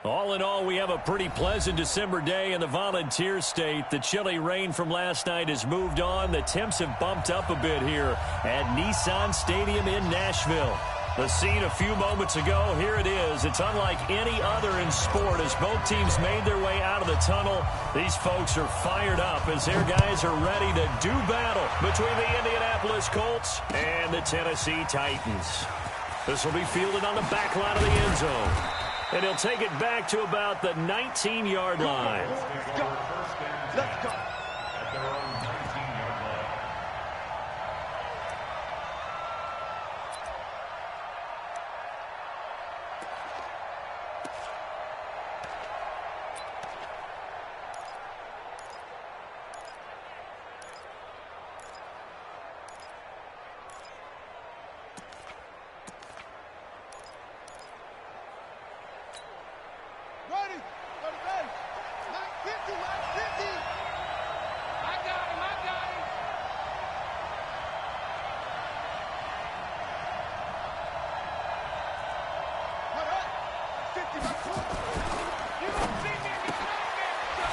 All in all, we have a pretty pleasant December day in the Volunteer State. The chilly rain from last night has moved on. The temps have bumped up a bit here at Nissan Stadium in Nashville. The scene a few moments ago, here it is. It's unlike any other in sport as both teams made their way out of the tunnel. These folks are fired up as their guys are ready to do battle between the Indianapolis Colts and the Tennessee Titans. This will be fielded on the back line of the end zone. And he'll take it back to about the 19-yard line. Let's go. Let's go.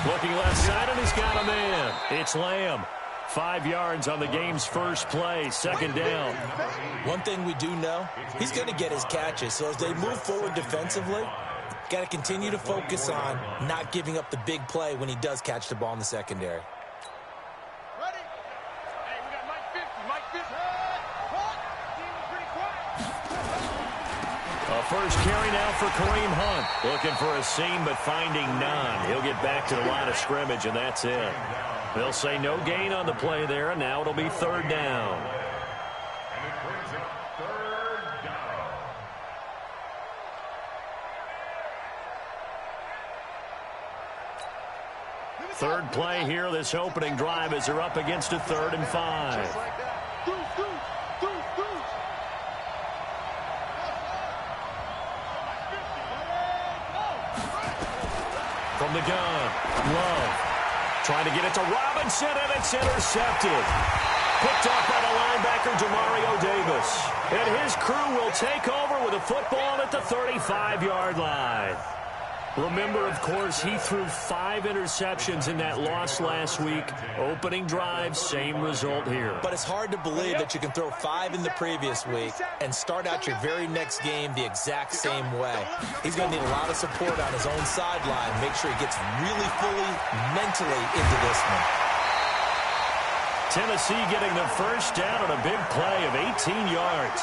Looking left side, and he's got a man. It's Lamb. 5 yards on the game's first play, second down. One thing we do know, he's going to get his catches. So as they move forward defensively, got to continue to focus on not giving up the big play when he does catch the ball in the secondary. First carry now for Kareem Hunt. Looking for a seam, but finding none. He'll get back to the line of scrimmage, and that's it. They'll say no gain on the play there, and now it'll be third down. Third play here, this opening drive as they're up against a 3rd and 5. From the gun, Love. Trying to get it to Robinson, and it's intercepted. Picked up by the linebacker, Demario Davis. And his crew will take over with a football at the 35-yard line. Remember, of course, he threw 5 interceptions in that loss last week. Opening drive, same result here. But it's hard to believe that you can throw 5 in the previous week and start out your very next game the exact same way. He's going to need a lot of support on his own sideline. Make sure he gets really fully mentally into this one. Tennessee getting the first down on a big play of 18 yards.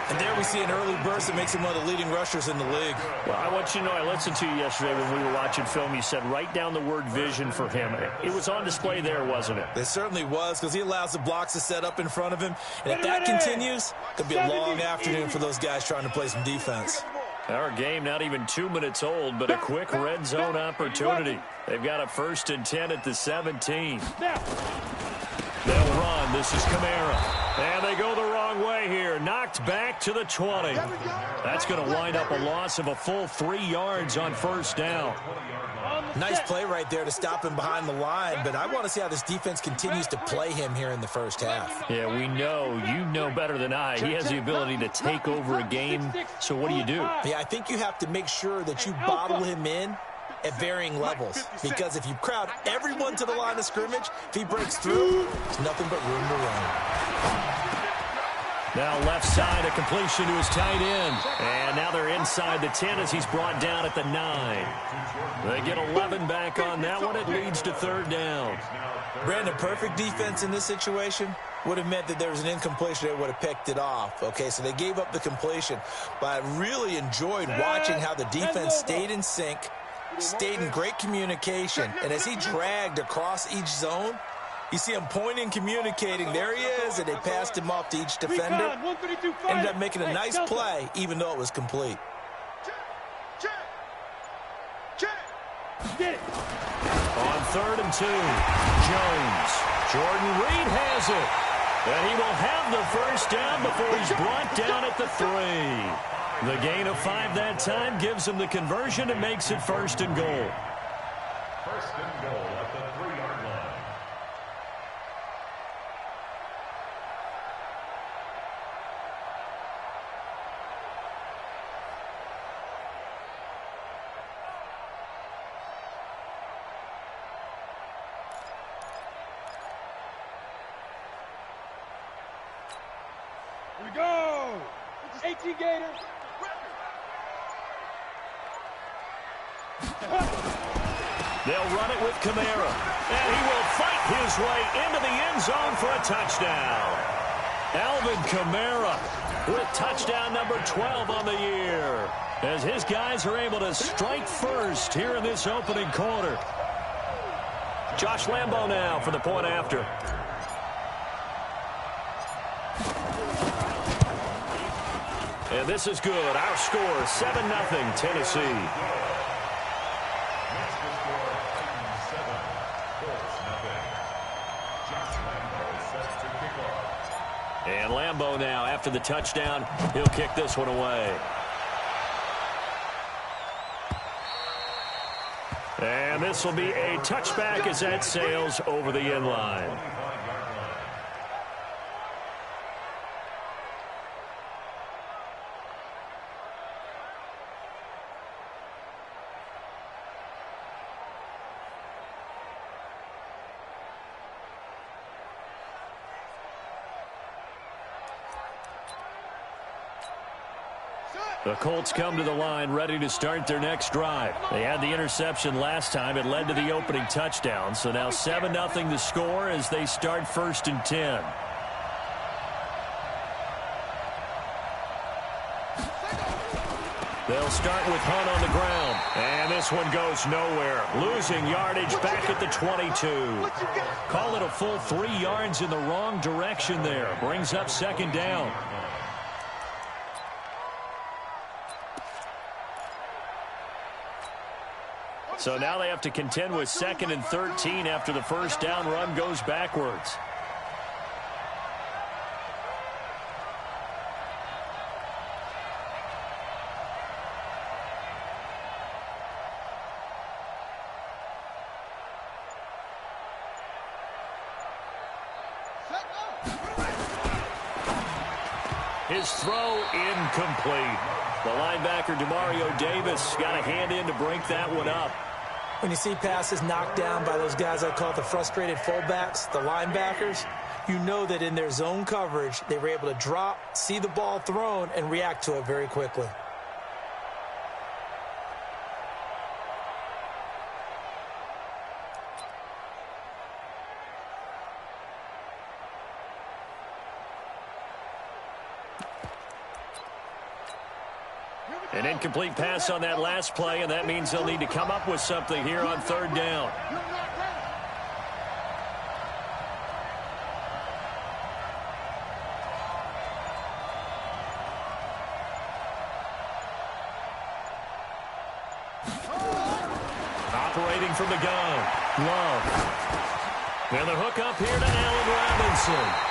And there we see an early burst that makes him one of the leading rushers in the league. Well, I want you to know, I listened to you yesterday when we were watching film. You said write down the word vision for him. It was on display there, wasn't it? It certainly was, because he allows the blocks to set up in front of him. And if that continues, it'll be a long afternoon for those guys trying to play some defense. Our game not even 2 minutes old, but a quick red zone opportunity. They've got a 1st and 10 at the 17. They'll run. This is Kamara. And they go the wrong way here. Knocked back to the 20. That's going to wind up a loss of a full 3 yards on first down. Nice play right there to stop him behind the line, but I want to see how this defense continues to play him here in the first half. Yeah, we know. You know better than I. He has the ability to take over a game. So what do? Yeah, I think you have to make sure that you bottle him in at varying levels, because if you crowd everyone to the line of scrimmage, if he breaks through, there's nothing but room to run. Now left side, a completion to his tight end. And now they're inside the 10 as he's brought down at the 9. They get 11 back on that one. It leads to third down. Brandon, perfect defense in this situation would have meant that there was an incompletion. They would have picked it off. Okay, so they gave up the completion. But I really enjoyed watching how the defense stayed in sync, stayed in great communication. And as he dragged across each zone, you see him pointing, communicating. There he is, and they passed him off to each defender. Ended up making a nice play, even though it was complete. On 3rd and 2, Jones. Jordan Reed has it. And he will have the first down before he's brought down at the 3. The gain of 5 that time gives him the conversion and makes it 1st and goal. 1st and goal at the 3-yard line. Go! 18 Gators. They'll run it with Kamara. And he will fight his way into the end zone for a touchdown. Alvin Kamara with touchdown number 12 on the year, as his guys are able to strike first here in this opening quarter. Josh Lambo now for the point after. And this is good. Our score, 7-0 Tennessee. And Lambo now, after the touchdown, he'll kick this one away. And this will be a touchback as that sails over the end line. The Colts come to the line ready to start their next drive. They had the interception last time. It led to the opening touchdown. So now 7-0 the score as they start 1st and 10. They'll start with Hunt on the ground. And this one goes nowhere. Losing yardage back at the 22. Call it a full 3 yards in the wrong direction there. Brings up 2nd down. So now they have to contend with 2nd and 13 after the first down run goes backwards. His throw incomplete. The linebacker, Demario Davis, got a hand in to break that one up. When you see passes knocked down by those guys I call the frustrated fullbacks, the linebackers, you know that in their zone coverage, they were able to drop, see the ball thrown, and react to it very quickly. An incomplete pass on that last play, and that means they'll need to come up with something here on 3rd down. Operating from the gun, Love. And the hook up here to Allen Robinson.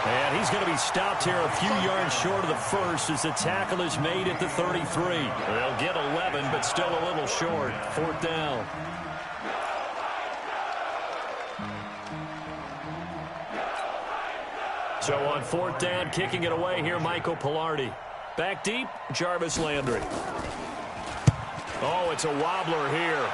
And he's going to be stopped here a few yards short of the first as the tackle is made at the 33. They'll get 11, but still a little short. 4th down. So on 4th down, kicking it away here, Michael Pilardi. Back deep, Jarvis Landry. Oh, it's a wobbler here.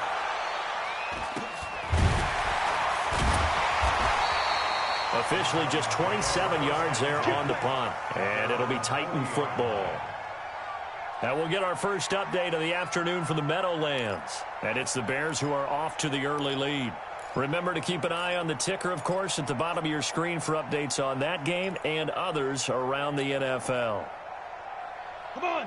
Officially just 27 yards there on the punt. And it'll be Titan football. Now we'll get our first update of the afternoon from the Meadowlands. And it's the Bears who are off to the early lead. Remember to keep an eye on the ticker, of course, at the bottom of your screen for updates on that game and others around the NFL.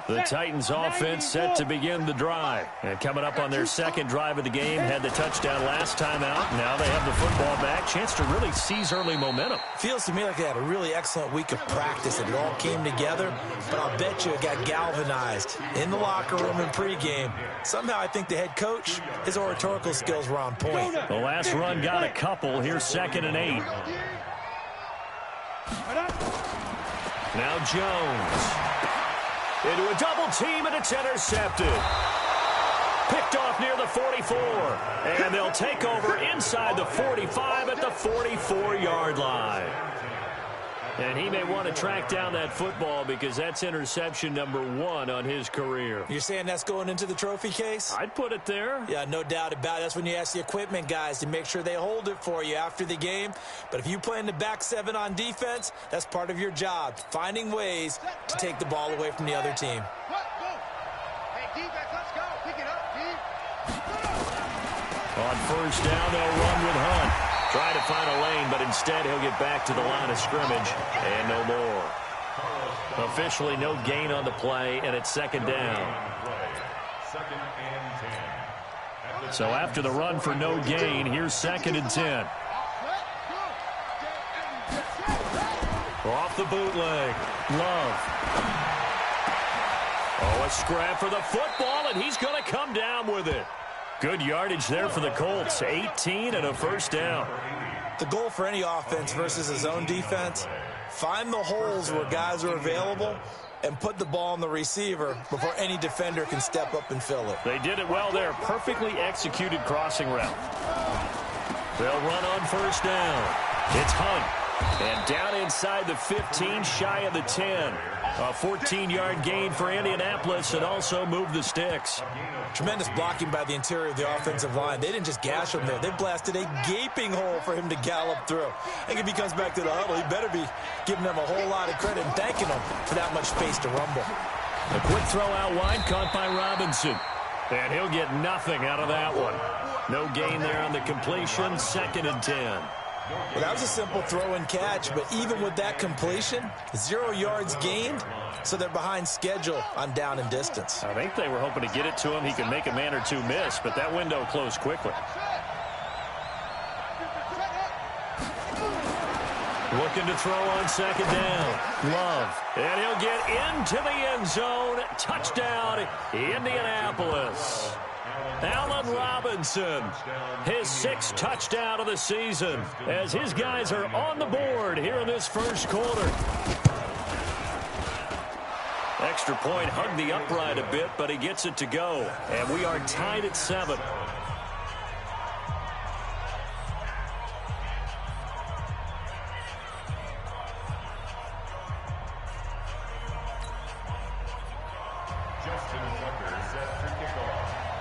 The Titans offense set to begin the drive. And coming up on their 2nd drive of the game, had the touchdown last time out. Now they have the football back. Chance to really seize early momentum. Feels to me like they had a really excellent week of practice and it all came together. But I'll bet you it got galvanized in the locker room in pregame. Somehow I think the head coach, his oratorical skills were on point. The last run got a couple. Here's 2nd and 8. Now Jones. Into a double team, and it's intercepted. Picked off near the 44. And they'll take over inside the 45 at the 44-yard line. And he may want to track down that football because that's interception number 1 on his career. You're saying that's going into the trophy case? I'd put it there. Yeah, no doubt about it. That's when you ask the equipment guys to make sure they hold it for you after the game. But if you play in the back 7 on defense, that's part of your job, finding ways to take the ball away from the other team. Hey, defense, let's go. Pick it up, On first down, they'll run with Hunt. Try to find a lane, but instead he'll get back to the line of scrimmage, and no more. Officially no gain on the play, and it's second down. So after the run for no gain, here's 2nd and 10. Off the bootleg. Love. Oh, a scrap for the football, and he's going to come down with it. Good yardage there for the Colts. 18 and a first down. The goal for any offense versus his own defense, find the holes where guys are available and put the ball on the receiver before any defender can step up and fill it. They did it well there. Perfectly executed crossing route. They'll run on first down. It's Hunt. And down inside the 15, shy of the 10. A 14-yard gain for Indianapolis and also moved the sticks. Tremendous blocking by the interior of the offensive line. They didn't just gash him there. They blasted a gaping hole for him to gallop through. I think if he comes back to the huddle, he better be giving them a whole lot of credit and thanking them for that much space to rumble. A quick throw out wide, caught by Robinson. And he'll get nothing out of that one. No gain there on the completion, 2nd and 10. Well, that was a simple throw and catch, but even with that completion, 0 yards gained, so they're behind schedule on down and distance. I think they were hoping to get it to him. He could make a man or two miss, but that window closed quickly. Looking to throw on 2nd down. Love. And he'll get into the end zone. Touchdown, Indianapolis. Allen Robinson, his 6th touchdown of the season, as his guys are on the board here in this first quarter. Extra point hugged the upright a bit, but he gets it to go. And we are tied at 7.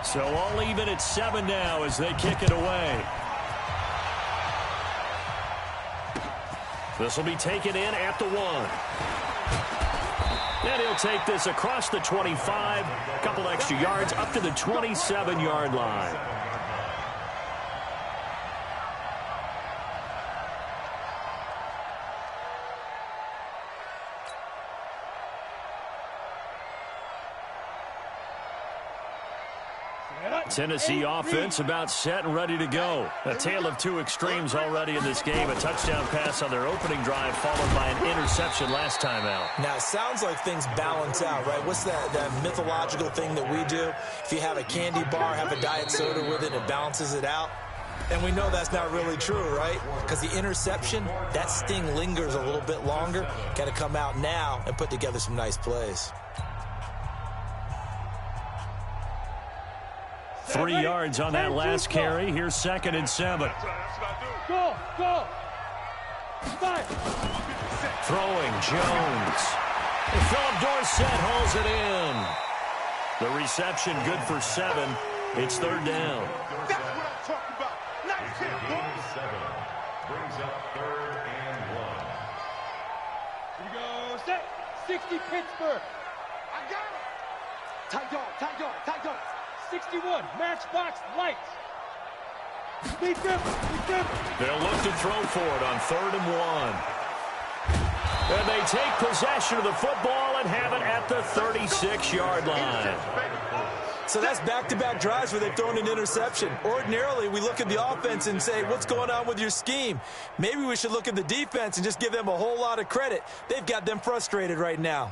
So all even at 7 now as they kick it away. This will be taken in at the 1. And he'll take this across the 25. A couple extra yards up to the 27-yard line. Tennessee offense about set and ready to go. A tale of 2 extremes already in this game. A touchdown pass on their opening drive followed by an interception last time out. Now, it sounds like things balance out, right? What's that mythological thing that we do? If you have a candy bar, have a diet soda with it, it balances it out. And we know that's not really true, right? Because the interception, that sting lingers a little bit longer. Got to come out now and put together some nice plays. 3 yards on that last carry. Here's 2nd and 7. Go, go. Five. Throwing Jones. And Philip Dorsett hauls it in. The reception good for 7. It's 3rd down. That's what I'm talking about. Nice hit, boy. 7 brings up 3rd and 1. Here we go. Set. 60 Pittsburgh. I got it. Tight dog, tight dog, tight dog. 61, matchbox lights. Beat them, beat them. They'll look to throw for it on 3rd and 1. And they take possession of the football and have it at the 36-yard line. So that's back-to-back drives where they've thrown an interception. Ordinarily, we look at the offense and say, what's going on with your scheme? Maybe we should look at the defense and just give them a whole lot of credit. They've got them frustrated right now.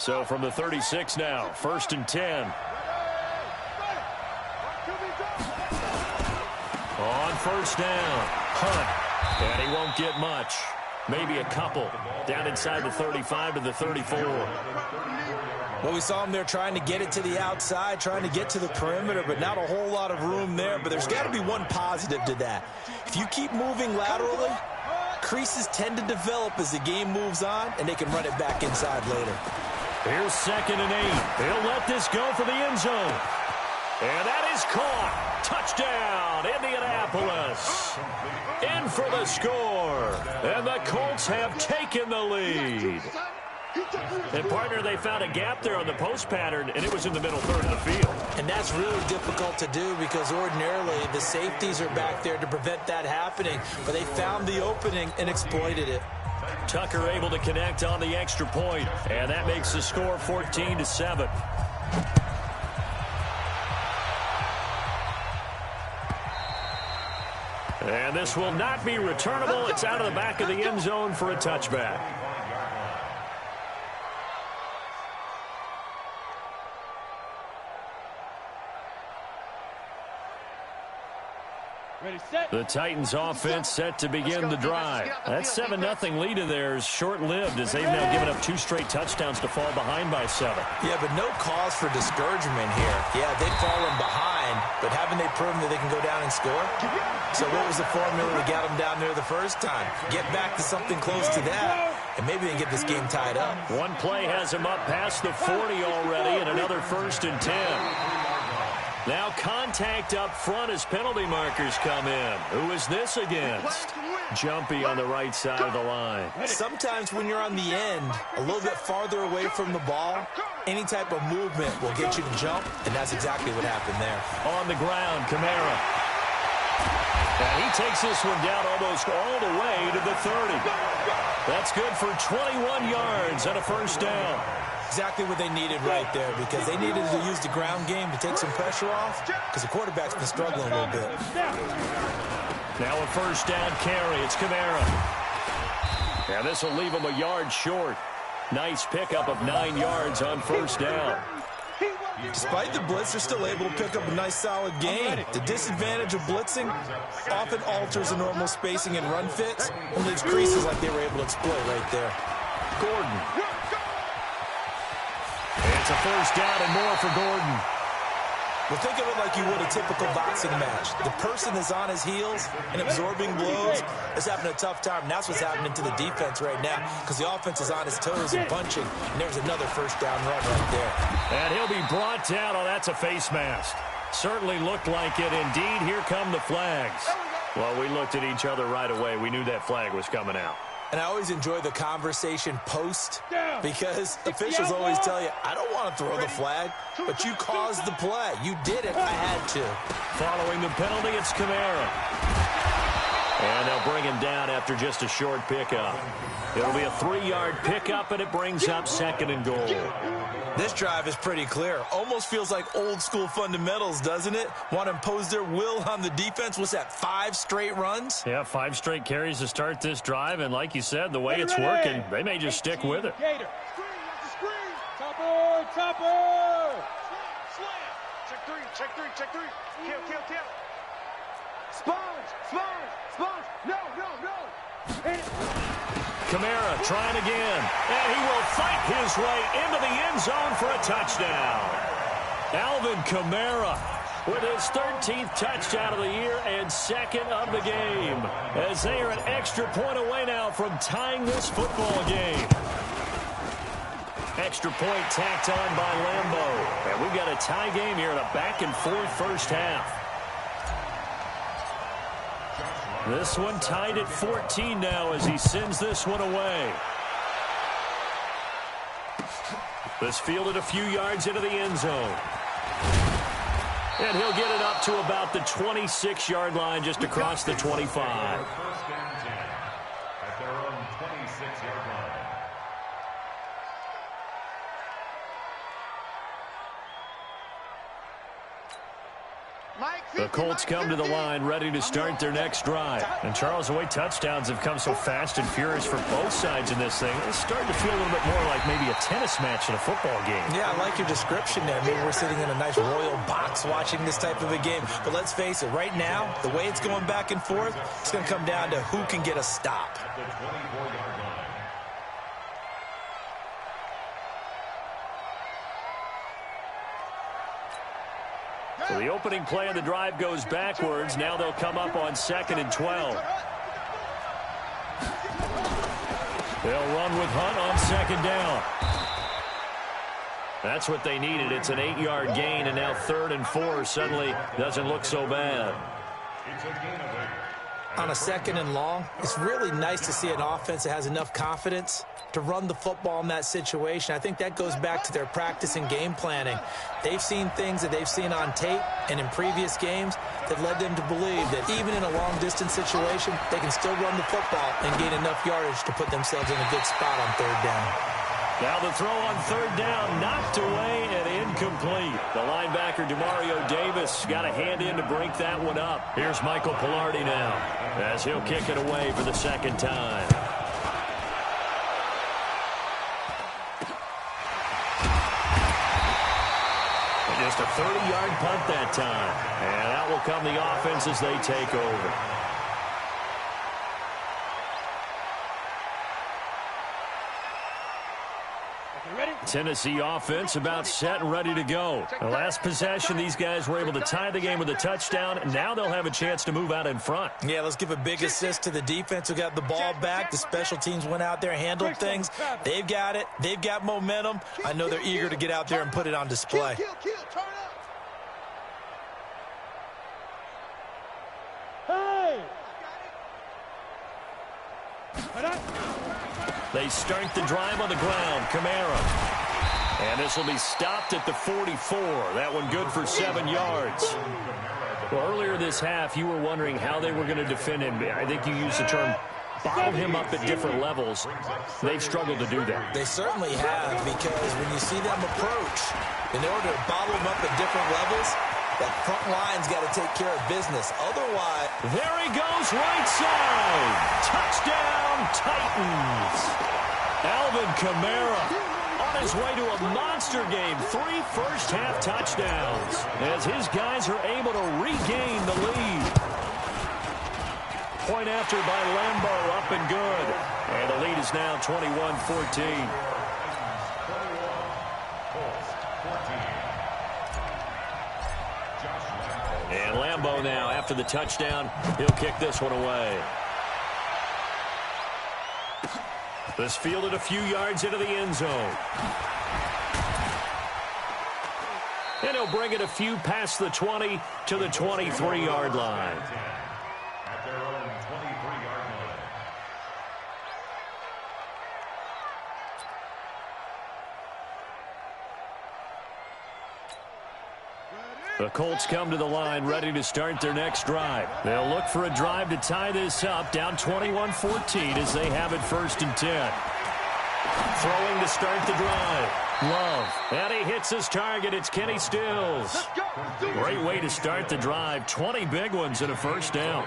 So from the 36 now, 1st and 10. On first down, Hunt, and he won't get much. Maybe a couple. Down inside the 35 to the 34. Well, we saw him there trying to get it to the outside, trying to get to the perimeter, but not a whole lot of room there. But there's got to be one positive to that. If you keep moving laterally, creases tend to develop as the game moves on, and they can run it back inside later. Here's 2nd and 8. He'll let this go for the end zone. And that is caught. Touchdown, Indianapolis. In for the score. And the Colts have taken the lead. And, partner, they found a gap there on the post pattern, and it was in the middle third of the field. And that's really difficult to do because ordinarily the safeties are back there to prevent that happening. But they found the opening and exploited it. Tucker able to connect on the extra point, and that makes the score 14-7. And this will not be returnable. It's out of the back of the end zone for a touchback. Ready, set. The Titans offense set to begin the drive. That 7-0 lead of theirs short-lived as they've now given up 2 straight touchdowns to fall behind by 7. Yeah, but no cause for discouragement here. Yeah, they've fallen behind, but haven't they proven that they can go down and score? So what was the formula that got them down there the first time? Get back to something close to that, and maybe they can get this game tied up. One play has them up past the 40 already, and another 1st and 10. Now contact up front as penalty markers come in. Who is this against? Jumpy on the right side of the line. Sometimes when you're on the end, a little bit farther away from the ball, any type of movement will get you to jump, and that's exactly what happened there. On the ground, Kamara. And he takes this one down almost all the way to the 30. That's good for 21 yards and a 1st down. Exactly what they needed right there because they needed to use the ground game to take some pressure off because the quarterback's been struggling a little bit. Now a 1st down carry. It's Kamara. And this will leave him a yard short. Nice pickup of 9 yards on 1st down. Despite the blitz, they're still able to pick up a nice solid gain. The disadvantage of blitzing often alters the normal spacing and run fits and leaves creases like they were able to exploit right there. Gordon. It's a 1st down and more for Gordon. Well, think of it like you would a typical boxing match. The person is on his heels and absorbing blows is having a tough time. And that's what's happening to the defense right now because the offense is on his toes and punching. And there's another 1st down run right there. And he'll be brought down. Oh, that's a face mask. Certainly looked like it. Indeed, here come the flags. Well, we looked at each other right away. We knew that flag was coming out. And I always enjoy the conversation post because officials always tell you, I don't want to throw the flag, but you caused the play. You did it. I had to. Following the penalty, it's Kamara. And they'll bring him down after just a short pickup. It'll be a 3-yard pickup, and it brings up 2nd and goal. This drive is pretty clear. Almost feels like old school fundamentals, doesn't it? Want to impose their will on the defense. What's that, 5 straight runs? Yeah, 5 straight carries to start this drive. And like you said, the way it's working, they may just stick with it. Gator. Topper, topper. Slam. Check 3. Kill. Sponge. No. Hit it. Kamara trying again, and he will fight his way into the end zone for a touchdown. Alvin Kamara with his 13th touchdown of the year and 2nd of the game, as they are an extra point away now from tying this football game. Extra point tacked on by Lambeau, and we've got a tie game here in a back-and-forth 1st half. This one tied at 14 now as he sends this one away. This fielded a few yards into the end zone. And he'll get it up to about the 26-yard line just across the 25. 1st and 10 at their own 26-yard line. The Colts come to the line ready to start their next drive. And Charles, the way touchdowns have come so fast and furious for both sides in this thing, it's starting to feel a little bit more like maybe a tennis match in a football game. Yeah, I like your description there. Maybe we're sitting in a nice royal box watching this type of a game. But let's face it, right now, the way it's going back and forth, it's going to come down to who can get a stop. At the 24-yard line. So the opening play of the drive goes backwards. Now they'll come up on 2nd and 12. They'll run with Hunt on 2nd down. That's what they needed. It's an 8-yard gain, and now 3rd and 4 suddenly doesn't look so bad. It's a gain of 8. On a 2nd and long, it's really nice to see an offense that has enough confidence to run the football in that situation. I think that goes back to their practice and game planning. They've seen things that they've seen on tape and in previous games that led them to believe that even in a long-distance situation, they can still run the football and gain enough yardage to put themselves in a good spot on 3rd down. Now the throw on 3rd down, knocked away and incomplete. The linebacker, Demario Davis, got a hand in to break that one up. Here's Michael Pilardi now as he'll kick it away for the 2nd time. Just a 30-yard punt that time. And out will come the offense as they take over. Tennessee offense about set and ready to go. The last possession, these guys were able to tie the game with a touchdown. Now they'll have a chance to move out in front. Yeah, let's give a big assist to the defense who got the ball back. The special teams went out there, handled things. They've got it. They've got momentum. I know they're eager to get out there and put it on display. They start the drive on the ground. Kamara. And this will be stopped at the 44. That one good for 7 yards. Well, earlier this half, you were wondering how they were going to defend him. I think you used the term bottle him up at different levels. They've struggled to do that. They certainly have, because when you see them approach, in order to bottle them up at different levels, that front line's got to take care of business. Otherwise, there he goes, right side. Touchdown, Titans. Alvin Kamara on his way to a monster game. 3 first-half touchdowns as his guys are able to regain the lead. Point after by Lambo, up and good. And the lead is now 21-14. And Lambo now, after the touchdown, he'll kick this one away. This fielded a few yards into the end zone. And he'll bring it a few past the 20 to the 23-yard line. At their own 23-yard line. The Colts come to the line ready to start their next drive. They'll look for a drive to tie this up, down 21-14 as they have it 1st and 10. Throwing to start the drive. Love. And he hits his target. It's Kenny Stills. Great way to start the drive. 20 big ones and a 1st down.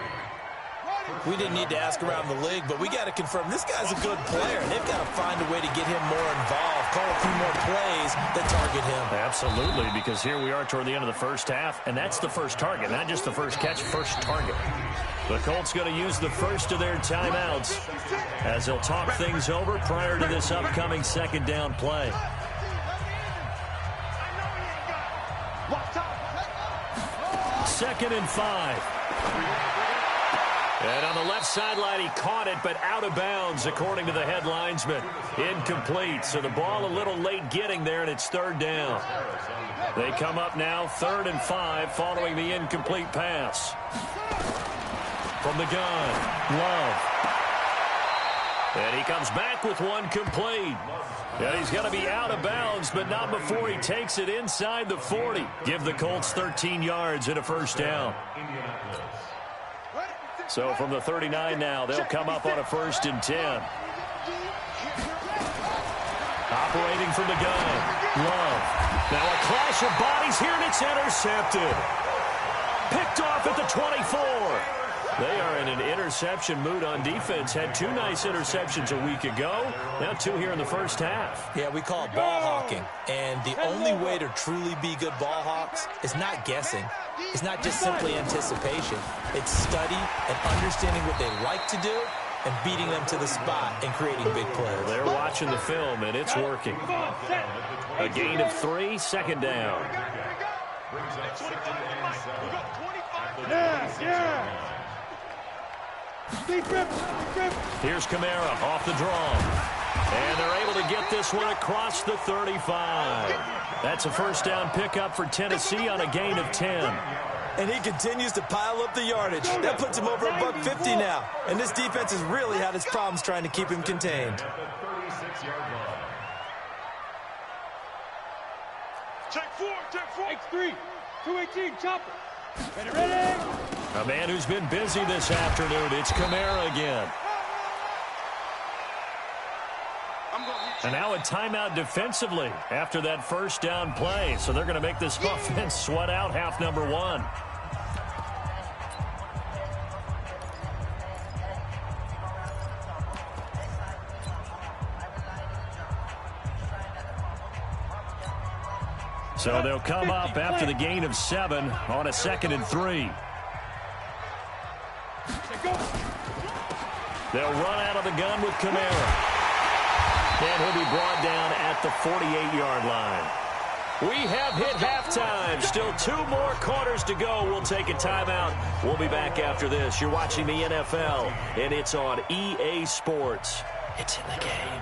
we didn't need to ask around the league, but we got to confirm this guy's a good player. They've got to find a way to get him more involved, call a few more plays that target him. Absolutely, because here we are toward the end of the first half, and that's the first target, not just the first catch, first target. The Colts going to use the first of their timeouts as they'll talk things over prior to this upcoming second down play. Second and 5. And on the left sideline, he caught it, but out of bounds, according to the head linesman. Incomplete, so the ball a little late getting there, and it's third down. They come up now, 3rd and 5, following the incomplete pass. From the gun, Love. And he comes back with one complete. And he's going to be out of bounds, but not before he takes it inside the 40. Give the Colts 13 yards and a first down. So from the 39 now, they'll come up on a 1st and 10. Operating from the gun, Love. Now a clash of bodies here, and it's intercepted. off at the 24. They are in an interception mood on defense. Had 2 nice interceptions a week ago. Now 2 here in the first half. Yeah, we call it ball hawking. And the only way to truly be good ball hawks is not guessing. It's not just simply anticipation. It's study and understanding what they like to do and beating them to the spot and creating big plays. They're watching the film, and it's working. A gain of 3, second down. Here's Kamara off the draw. And they're able to get this one across the 35. That's a first down pickup for Tennessee on a gain of 10. And he continues to pile up the yardage. That puts him over $150 now. And this defense has really had its problems trying to keep him contained. Take 4, take 4. X3, 218, chopper. Ready? A man who's been busy this afternoon. It's Kamara again. And now a timeout defensively after that first down play. So they're going to make this offense sweat out half number 1. So they'll come up after the gain of 7 on a 2nd and 3. They'll run out of the gun with Kamara. And he'll be brought down at the 48-yard line. We have hit halftime. Still 2 more quarters to go. We'll take a timeout. We'll be back after this. You're watching the NFL, and it's on EA Sports. It's in the game.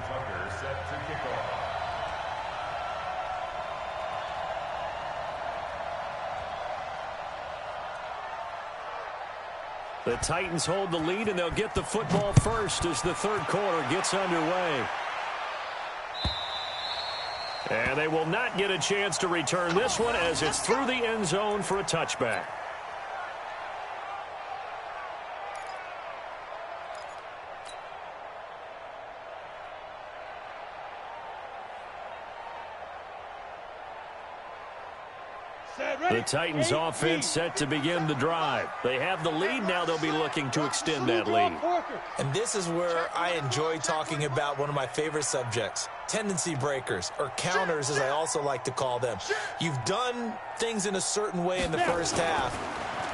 The Titans hold the lead, and they'll get the football first as the third quarter gets underway. And they will not get a chance to return this one as it's through the end zone for a touchback. The Titans offense set to begin the drive. They have the lead. Now they'll be looking to extend that lead. And this is where I enjoy talking about one of my favorite subjects, tendency breakers, or counters as I also like to call them. You've done things in a certain way in the first half,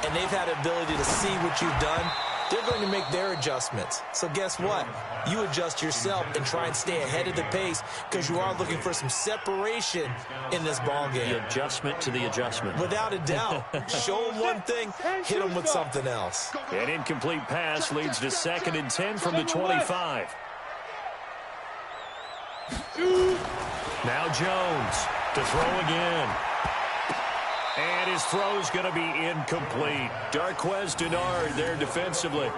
and they've had the ability to see what you've done. They're going to make their adjustments. So guess what? You adjust yourself and try and stay ahead of the pace because you are looking for some separation in this ball game. The adjustment to the adjustment. Without a doubt. Show them one thing, hit them with something else. An incomplete pass leads to 2nd and 10 from the 25. Now Jones to throw again. And his throw's going to be incomplete. Darquez Denard there defensively.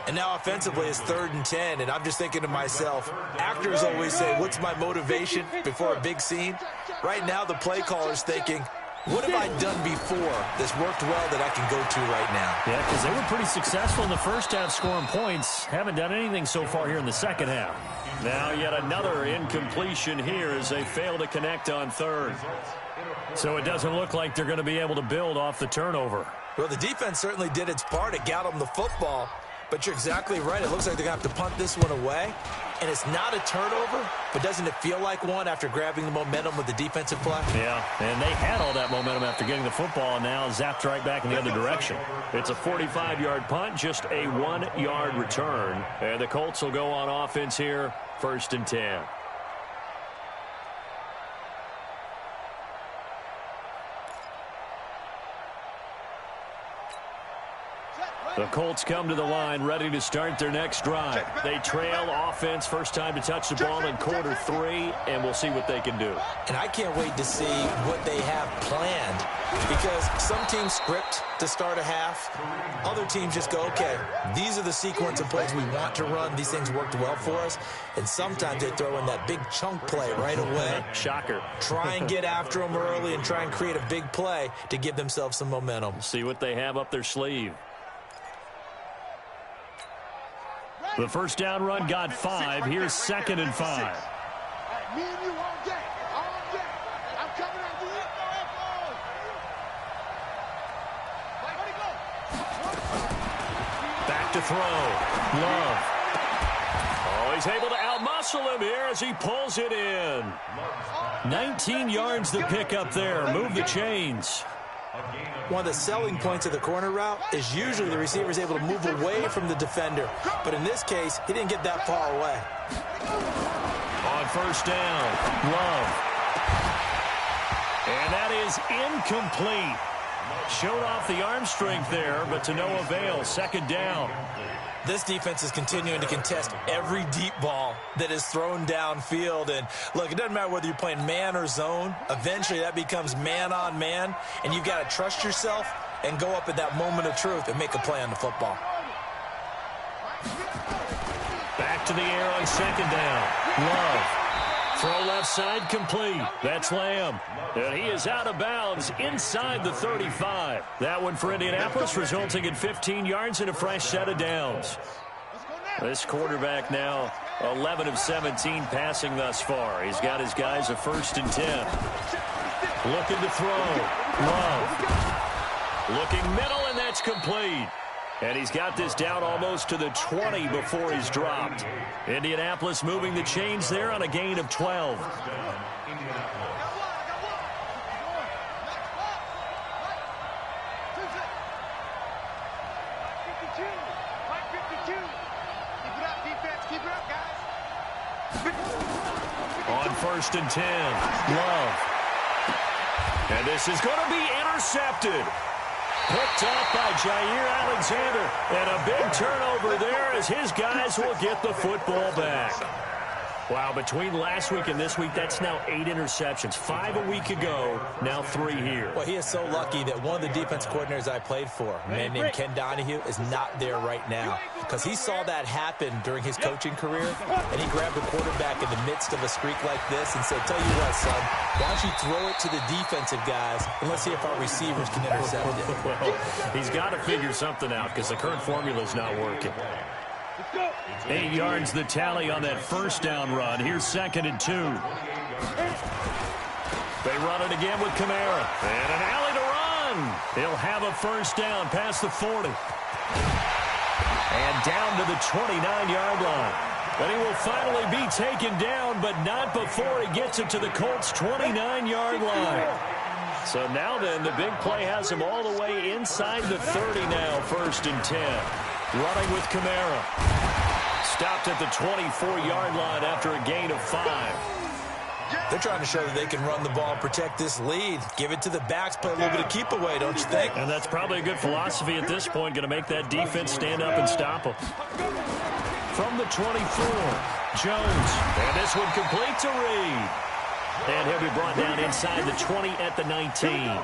And now offensively it's 3rd and 10. And I'm just thinking to myself, actors always say, what's my motivation before a big scene? Right now the play caller's thinking, what have I done before that's worked well that I can go to right now? Yeah, because they were pretty successful in the first half scoring points. Haven't done anything so far here in the second half. Now yet another incompletion here as they fail to connect on 3rd. So it doesn't look like they're going to be able to build off the turnover. Well, the defense certainly did its part. It got them the football. But you're exactly right. It looks like they're going to have to punt this one away. And it's not a turnover, but doesn't it feel like one after grabbing the momentum with the defensive play? Yeah, and they had all that momentum after getting the football and now zapped right back in the other direction. It's a 45-yard punt, just a 1-yard return. And the Colts will go on offense here, 1st and 10. The Colts come to the line ready to start their next drive. They trail offense, first time to touch the ball in quarter 3, and we'll see what they can do. And I can't wait to see what they have planned because some teams script to start a half. Other teams just go, okay, these are the sequence of plays we want to run. These things worked well for us. And sometimes they throw in that big chunk play right away. Shocker. Try and get after them early and try and create a big play to give themselves some momentum. See what they have up their sleeve. The first down run got 5. Here's 2nd and 5. Me and you all day. All day. I'm coming out to to throw. Love. Oh, he's able to outmuscle him here as he pulls it in. 19 yards to pick up there. Move the chains. One of the selling points of the corner route is usually the receiver is able to move away from the defender. But in this case, he didn't get that far away. On first down, Love. And that is incomplete. Showed off the arm strength there, but to no avail. Second down. This defense is continuing to contest every deep ball that is thrown downfield. And, look, it doesn't matter whether you're playing man or zone. Eventually, that becomes man-on-man, and you've got to trust yourself and go up at that moment of truth and make a play on the football. Back to the air on second down. Love. Throw left side complete. That's Lamb. And he is out of bounds inside the 35. That one for Indianapolis, resulting in 15 yards and a fresh set of downs. This quarterback now 11 of 17 passing thus far. He's got his guys a 1st and 10. Looking to throw. Love. Looking middle, and that's complete. And he's got this down almost to the 20 before he's dropped. Indianapolis moving the chains there on a gain of 12. On 1st and 10, Love. And this is going to be intercepted. Picked off by Jair Alexander. And a big turnover there as his guys will get the football back. Wow, between last week and this week, that's now 8 interceptions. 5 a week ago, now 3 here. Well, he is so lucky that one of the defense coordinators I played for, a man named Ken Donahue, is not there right now. Because he saw that happen during his coaching career, and he grabbed the quarterback in the midst of a streak like this and said, tell you what, son, why don't you throw it to the defensive guys, and let's see if our receivers can intercept it. Well, he's got to figure something out because the current formula is not working. 8 yards the tally on that first down run. Here's 2nd and 2. They run it again with Kamara. And an alley to run. He'll have a first down past the 40. And down to the 29-yard line. But he will finally be taken down, but not before he gets it to the Colts' 29-yard line. So now then, the big play has him all the way inside the 30 now, 1st and 10. Running with Kamara. Stopped at the 24-yard line after a gain of 5. They're trying to show that they can run the ball and protect this lead. Give it to the backs, play a little bit of keep away, don't you think? And that's probably a good philosophy at this point, going to make that defense stand up and stop them. From the 24, Jones. And this one complete to Reed. And he'll be brought down inside the 20 at the 19.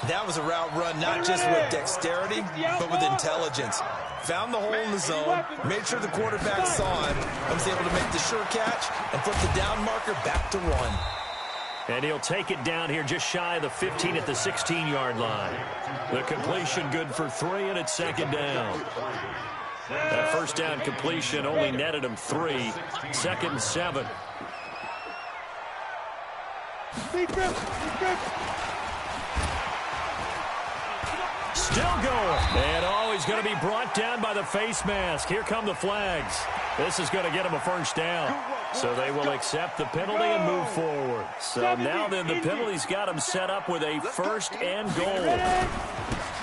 That was a route run not just with dexterity, but with intelligence. Found the hole in the zone, made sure the quarterback saw him, and was able to make the sure catch and flip the down marker back to 1. And he'll take it down here just shy of the 15 at the 16-yard line. The completion good for 3, and it's 2nd down. That first down completion only netted him 3. 2nd and 7. Still going. And he's going to be brought down by the face mask. Here come the flags. This is going to get him a first down. So they will accept the penalty and move forward. So now then the penalty's got him set up with a 1st and goal.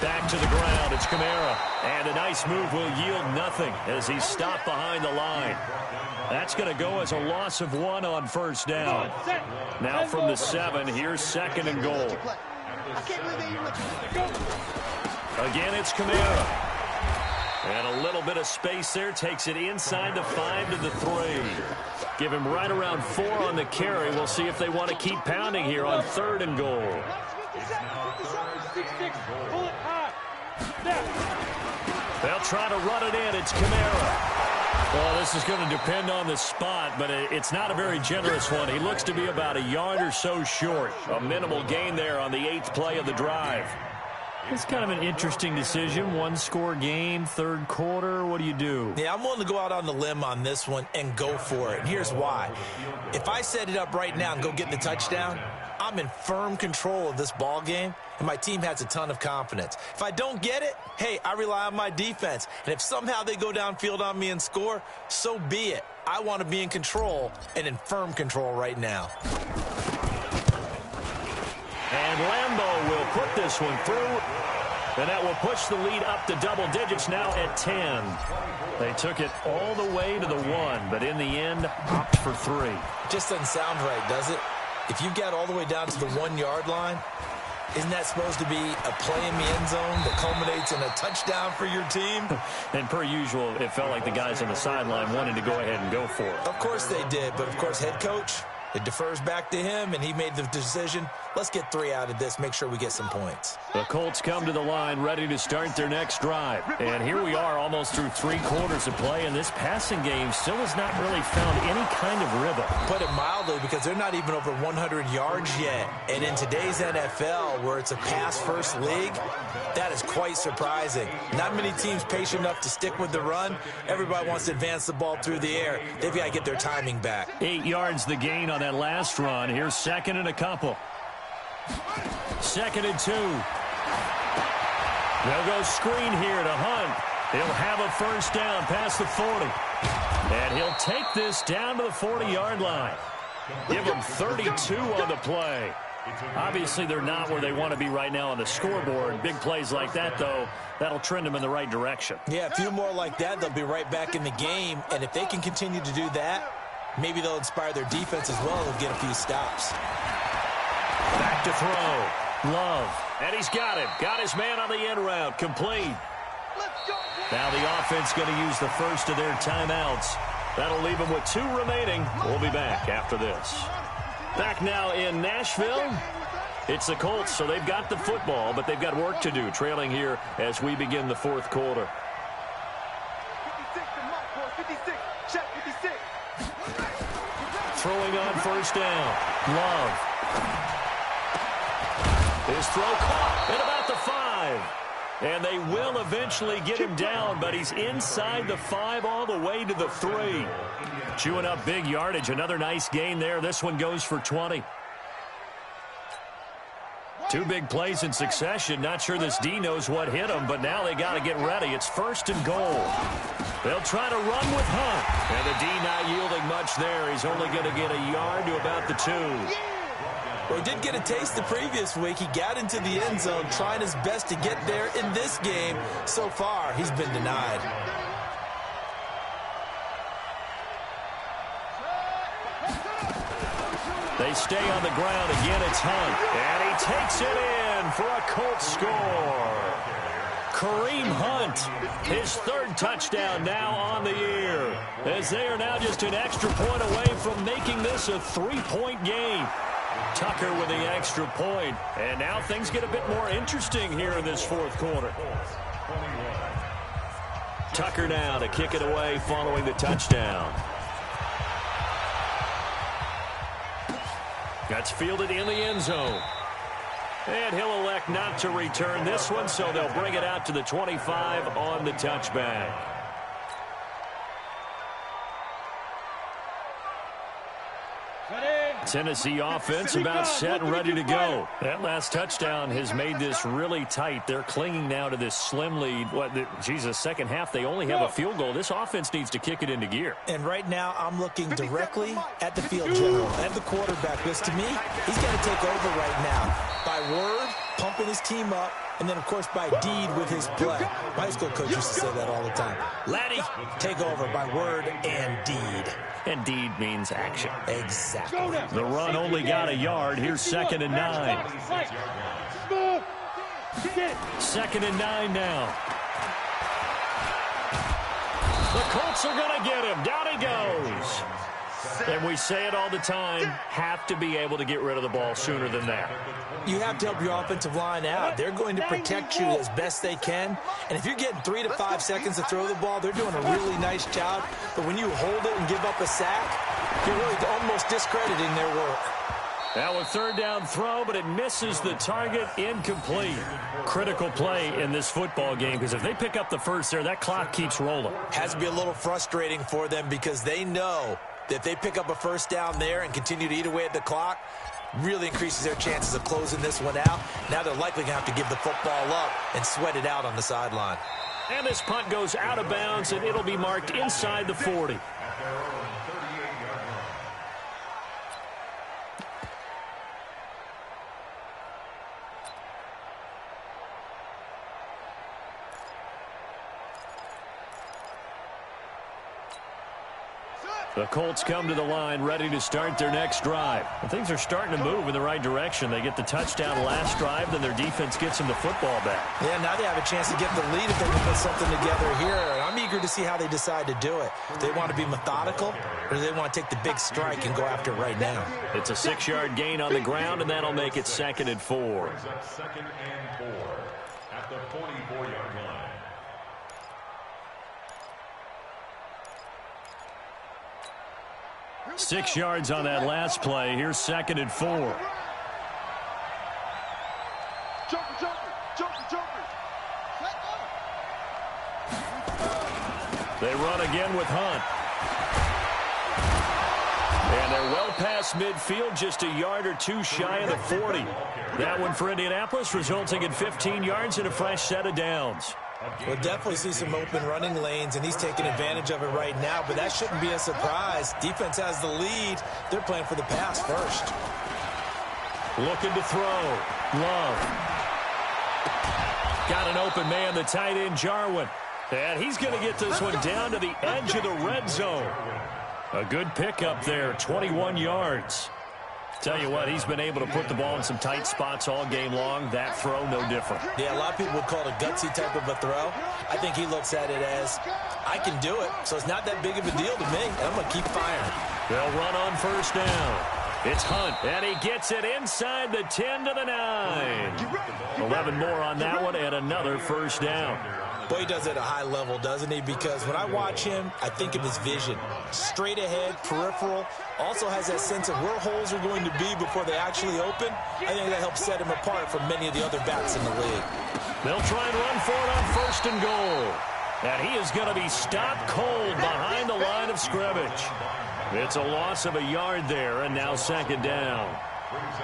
Back to the ground. It's Kamara. And a nice move will yield nothing as he's stopped behind the line. That's going to go as a loss of 1 on 1st down. Now from the 7, here's 2nd and goal. Again, it's Kamara. And a little bit of space there. Takes it inside the 5 to the 3. Give him right around 4 on the carry. We'll see if they want to keep pounding here on 3rd and goal. They'll try to run it in. It's Kamara. Well, this is going to depend on the spot, but it's not a very generous one. He looks to be about a yard or so short. A minimal gain there on the 8th play of the drive. It's kind of an interesting decision. 1-score game, 3rd quarter. What do you do? Yeah, I'm willing to go out on the limb on this one and go for it. And here's why. If I set it up right now and go get the touchdown, I'm in firm control of this ball game, and my team has a ton of confidence. If I don't get it, hey, I rely on my defense. And if somehow they go downfield on me and score, so be it. I want to be in control and in firm control right now. And Lambeau will put this one through. And that will push the lead up to double digits now at 10. They took it all the way to the 1, but in the end, opt for 3. Just doesn't sound right, does it? If you got all the way down to the 1-yard line, isn't that supposed to be a play in the end zone that culminates in a touchdown for your team? And per usual, it felt like the guys on the sideline wanted to go ahead and go for it. Of course they did, but of course head coach, it defers back to him, and he made the decision. Let's get 3 out of this, make sure we get some points. The Colts come to the line ready to start their next drive. And here we are almost through 3 quarters of play, and this passing game still has not really found any kind of rhythm. Put it mildly, because they're not even over 100 yards yet. And in today's NFL, where it's a pass-first league, that is quite surprising. Not many teams patient enough to stick with the run. Everybody wants to advance the ball through the air. They've got to get their timing back. 8 yards the gain on that last run. Here's second and a couple. 2nd and 2. They'll go screen here to Hunt. He'll have a first down past the 40. And he'll take this down to the 40-yard line. Give them 32 on the play. Obviously, they're not where they want to be right now on the scoreboard. Big plays like that, though, that'll trend them in the right direction. Yeah, a few more like that, they'll be right back in the game. And if they can continue to do that, maybe they'll inspire their defense as well and get a few stops. Back to throw. Love. And he's got him. Got his man on the end route. Complete. Now the offense going to use the first of their timeouts. That'll leave them with 2 remaining. We'll be back after this. Back now in Nashville. It's the Colts, so they've got the football, but they've got work to do, trailing here as we begin the 4th quarter. 56, check 56. Throwing on first down. Love. His throw caught at about the 5. And they will eventually get him down, but he's inside the 5 all the way to the 3. Chewing up big yardage. Another nice gain there. This one goes for 20. 2 big plays in succession. Not sure this D knows what hit him, but now they got to get ready. It's 1st and goal. They'll try to run with Hunt. And the D not yielding much there. He's only going to get a yard to about the 2. Well, he did get a taste the previous week. He got into the end zone, trying his best to get there in this game. So far, he's been denied. They stay on the ground. Again, it's Hunt. And he takes it in for a Colts score. Kareem Hunt, his 3rd touchdown now on the year, as they are now just an extra point away from making this a 3-point game. Tucker with the extra point. And now things get a bit more interesting here in this 4th quarter. Tucker now to kick it away following the touchdown. That's fielded in the end zone. And he'll elect not to return this one, so they'll bring it out to the 25 on the touchback. Tennessee offense about set and ready to go. That last touchdown has made this really tight. They're clinging now to this slim lead. Second half, they only have a field goal. This offense needs to kick it into gear. And right now, I'm looking directly at the field general, at the quarterback, because to me, he's got to take over right now. By word, pumping his team up, and then, of course, by deed with his play. My high school coach used to say that all the time. Laddie, take over by word and deed. And deed means action. Exactly. The run only got a yard. Here's 2nd and 9. 2nd and 9 now. The Colts are going to get him. Down he goes. And we say it all the time, have to be able to get rid of the ball sooner than that. You have to help your offensive line out. They're going to protect you as best they can. And if you're getting 3 to 5 seconds to throw the ball, they're doing a really nice job. But when you hold it and give up a sack, you're really almost discrediting their work. Now a 3rd down throw, but it misses the target. Incomplete. Critical play in this football game, because if they pick up the first there, that clock keeps rolling. Has to be a little frustrating for them, because they know that if they pick up a first down there and continue to eat away at the clock, really increases their chances of closing this one out. Now they're likely going to have to give the football up and sweat it out on the sideline. And this punt goes out of bounds, and it'll be marked inside the 40. The Colts come to the line ready to start their next drive. And things are starting to move in the right direction. They get the touchdown last drive, then their defense gets them the football back. Yeah, now they have a chance to get the lead if they can put something together here. And I'm eager to see how they decide to do it. Do they want to be methodical, or do they want to take the big strike and go after it right now? It's a 6-yard gain on the ground, and that'll make it 2nd and 4. Second and 4 at the 44-yard line. Six yards on that last play. Here's 2nd and 4. Jumper, jumper, jumper, jumper. They run again with Hunt. And they're well past midfield, just a yard or two shy of the 40. That one for Indianapolis, resulting in 15 yards and a fresh set of downs. We'll definitely see some open running lanes, and he's taking advantage of it right now, but that shouldn't be a surprise. Defense has the lead. They're playing for the pass first. Looking to throw. Love. Got an open man, the tight end, Jarwin. And he's going to get this one down to the edge of the red zone. A good pickup there, 21 yards. Tell you what, he's been able to put the ball in some tight spots all game long. That throw, no different. Yeah, a lot of people would call it a gutsy type of a throw. I think he looks at it as, I can do it, so it's not that big of a deal to me, and I'm going to keep firing. They'll run on first down. It's Hunt, and he gets it inside the 10 to the 9. 11 more on that one, and another first down. Boy, he does it at a high level, doesn't he? Because when I watch him, I think of his vision. Straight ahead, peripheral. Also has that sense of where holes are going to be before they actually open. I think that helps set him apart from many of the other backs in the league. They'll try and run for it on 1st and goal. And he is going to be stopped cold behind the line of scrimmage. It's a loss of a yard there, and now 2nd down.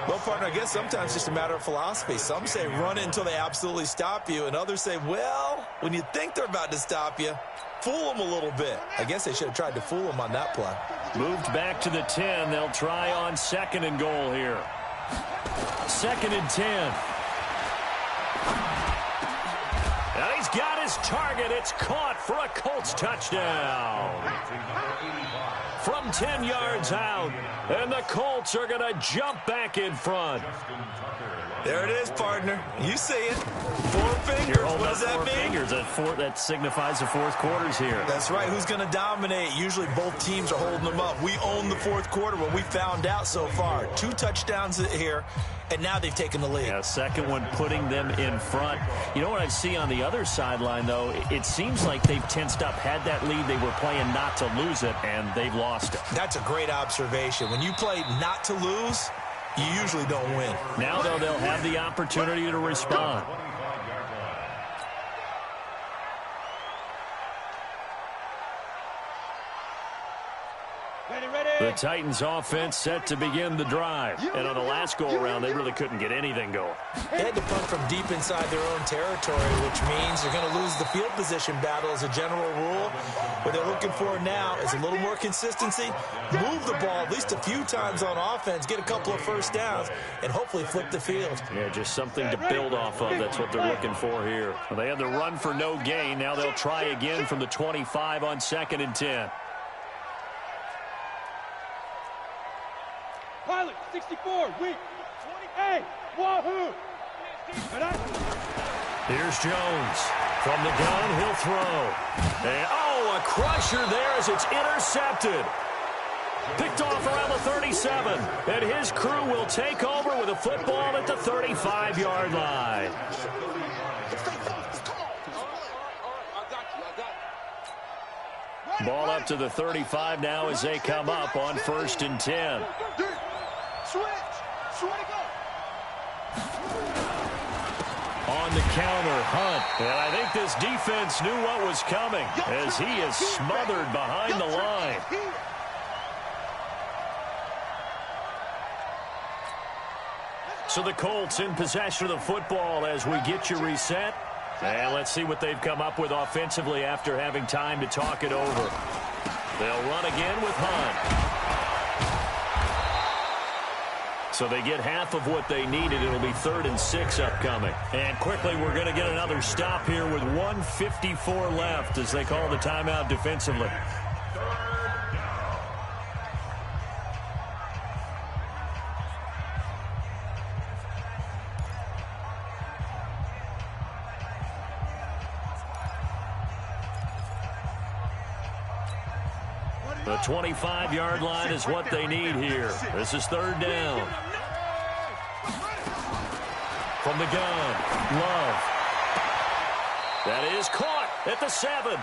Well, partner, I guess sometimes it's just a matter of philosophy. Some say run until they absolutely stop you, and others say, well, when you think they're about to stop you, fool them a little bit. I guess they should have tried to fool them on that play. Moved back to the 10. They'll try on 2nd and goal here. 2nd and 10. And he's got his target. It's caught for a Colts touchdown. From 10 yards out, and the Colts are going to jump back in front. There it is, partner. You see it. 4 fingers. What does that mean? 4 fingers. That signifies the 4th quarter's here. That's right. Who's going to dominate? Usually both teams are holding them up. We own the 4th quarter, what we found out so far. 2 touchdowns here, and now they've taken the lead. Yeah, second one putting them in front. You know what I see on the other sideline, though? It seems like they've tensed up, had that lead. They were playing not to lose it, and they've lost it. That's a great observation. When you play not to lose, you usually don't win. Now, though, they'll have the opportunity to respond. The Titans offense set to begin the drive. And on the last go-around, they really couldn't get anything going. They had to punt from deep inside their own territory, which means they're going to lose the field position battle as a general rule. What they're looking for now is a little more consistency, move the ball at least a few times on offense, get a couple of first downs, and hopefully flip the field. Yeah, just something to build off of. That's what they're looking for here. Well, they had the run for no gain. Now they'll try again from the 25 on 2nd and 10. Pilot, 64, weak. 28, wahoo! Here's Jones. From the gun, he'll throw. And, a crusher there as it's intercepted. Picked off around the 37. And his crew will take over with a football at the 35-yard line. Ball up to the 35 now as they come up on 1st and 10. On the counter, Hunt. And I think this defense knew what was coming as he is smothered behind the line. So the Colts in possession of the football as we get you reset. And let's see what they've come up with offensively after having time to talk it over. They'll run again with Hunt. So they get half of what they needed. It'll be 3rd and 6 upcoming. And quickly, we're going to get another stop here with 1:54 left as they call the timeout defensively. The 25-yard line is what they need here. This is 3rd down. From the gun, Love. That is caught at the 7.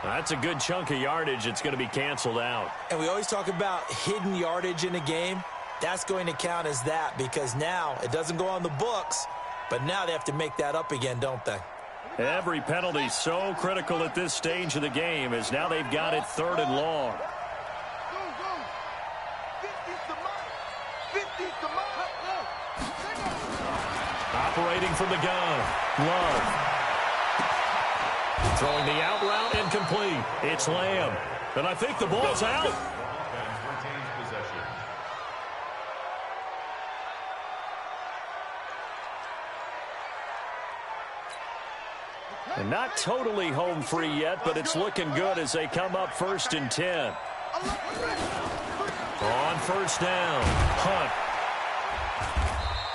That's a good chunk of yardage. It's going to be canceled out. And we always talk about hidden yardage in a game. That's going to count as that because now it doesn't go on the books, but now they have to make that up again, don't they? Every penalty so critical at this stage of the game as now they've got it 3rd and long. Operating from the gun, Love. Throwing the out route incomplete. It's Lamb. And I think the ball's out. And not totally home free yet, but it's looking good as they come up 1st and 10. On 1st down, Hunt.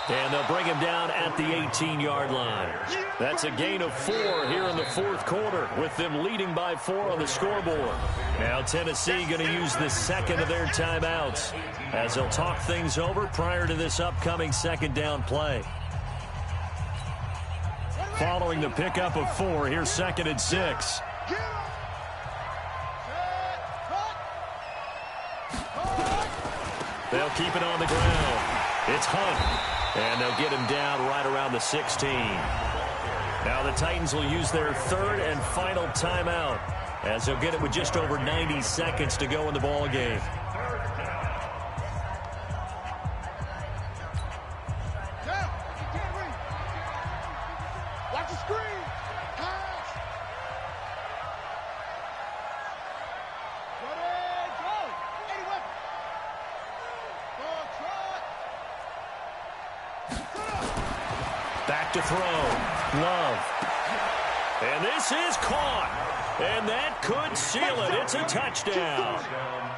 And they'll bring him down at the 18-yard line. That's a gain of 4 here in the 4th quarter with them leading by 4 on the scoreboard. Now Tennessee going to use the 2nd of their timeouts as they'll talk things over prior to this upcoming 2nd down play. Following the pickup of 4, here's 2nd and 6. They'll keep it on the ground. It's Hunt. And they'll get him down right around the 16. Now the Titans will use their 3rd and final timeout as they'll get it with just over 90 seconds to go in the ball game. Watch the screen. Pass. Ready, go. 81. Go, trot. Back to throw. Love. And this is caught. And that could seal it. It's a touchdown.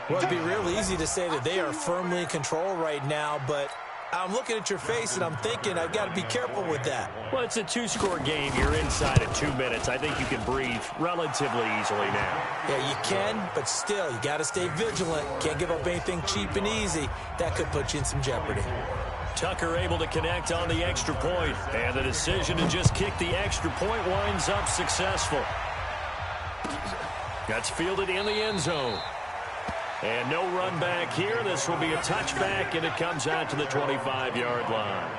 Well, it'd be real easy to say that they are firmly in control right now, but I'm looking at your face and I'm thinking I've got to be careful with that. Well, it's a 2-score game. You're inside of 2 minutes. I think you can breathe relatively easily now. Yeah, you can, but still, you got to stay vigilant. Can't give up anything cheap and easy. That could put you in some jeopardy. Tucker able to connect on the extra point, and the decision to just kick the extra point winds up successful. That's fielded in the end zone. And no run back here. This will be a touchback, and it comes out to the 25-yard line.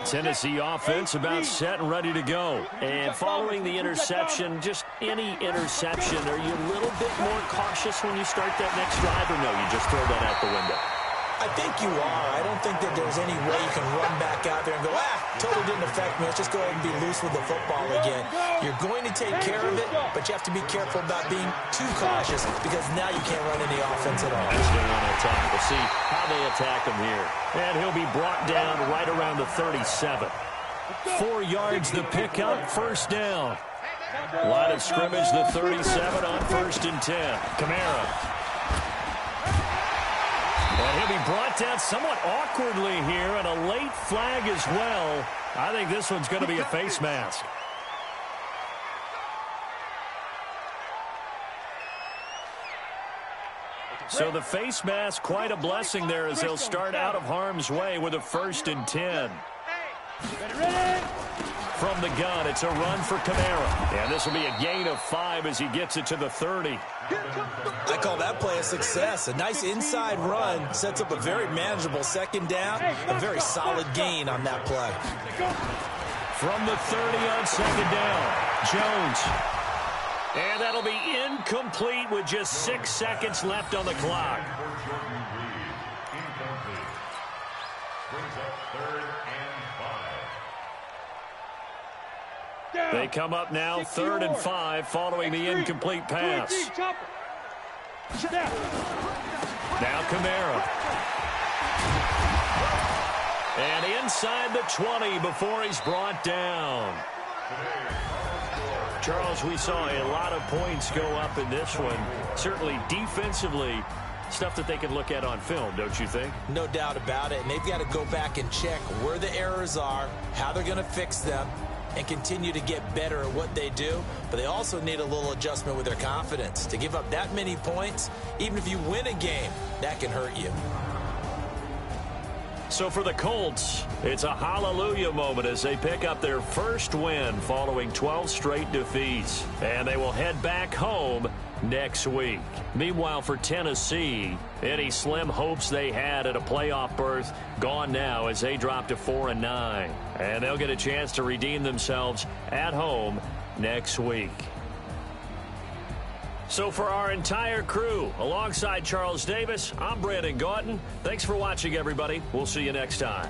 Tennessee offense about set and ready to go. And following the interception, just any interception, are you a little bit more cautious when you start that next drive, or no, you just throw that out the window? I think you are. I don't think that there's any way you can run back out there and go, totally didn't affect me. Let's just go ahead and be loose with the football again. You're going to take care of it, but you have to be careful about being too cautious because now you can't run any offense at all. That's going to want to attack. We'll see how they attack him here. And he'll be brought down right around the 37. 4 yards the pickup, 1st down. Line of scrimmage, the 37 on 1st and 10. Kamara. And he'll be brought down somewhat awkwardly here, and a late flag as well. I think this one's going to be a face mask. So the face mask, quite a blessing there as they'll start out of harm's way with a 1st and 10. From the gun, it's a run for Kamara. And this will be a gain of 5 as he gets it to the 30. I call that play a success. A nice inside run sets up a very manageable 2nd down. A very solid gain on that play. From the 30 on 2nd down, Jones. And that'll be incomplete with just 6 seconds left on the clock. Brings up 3rd and 5. They come up now 3rd and 5 following the incomplete pass. Now Kamara. And inside the 20 before he's brought down. Charles, we saw a lot of points go up in this one. Certainly defensively, stuff that they can look at on film, don't you think? No doubt about it. And they've got to go back and check where the errors are, how they're going to fix them, and continue to get better at what they do. But they also need a little adjustment with their confidence. To give up that many points, even if you win a game, that can hurt you. So for the Colts, it's a hallelujah moment as they pick up their first win following 12 straight defeats. And they will head back home next week. Meanwhile, for Tennessee, any slim hopes they had at a playoff berth gone now as they drop to 4-9. And they'll get a chance to redeem themselves at home next week. So for our entire crew, alongside Charles Davis, I'm Brandon Gaughton. Thanks for watching, everybody. We'll see you next time.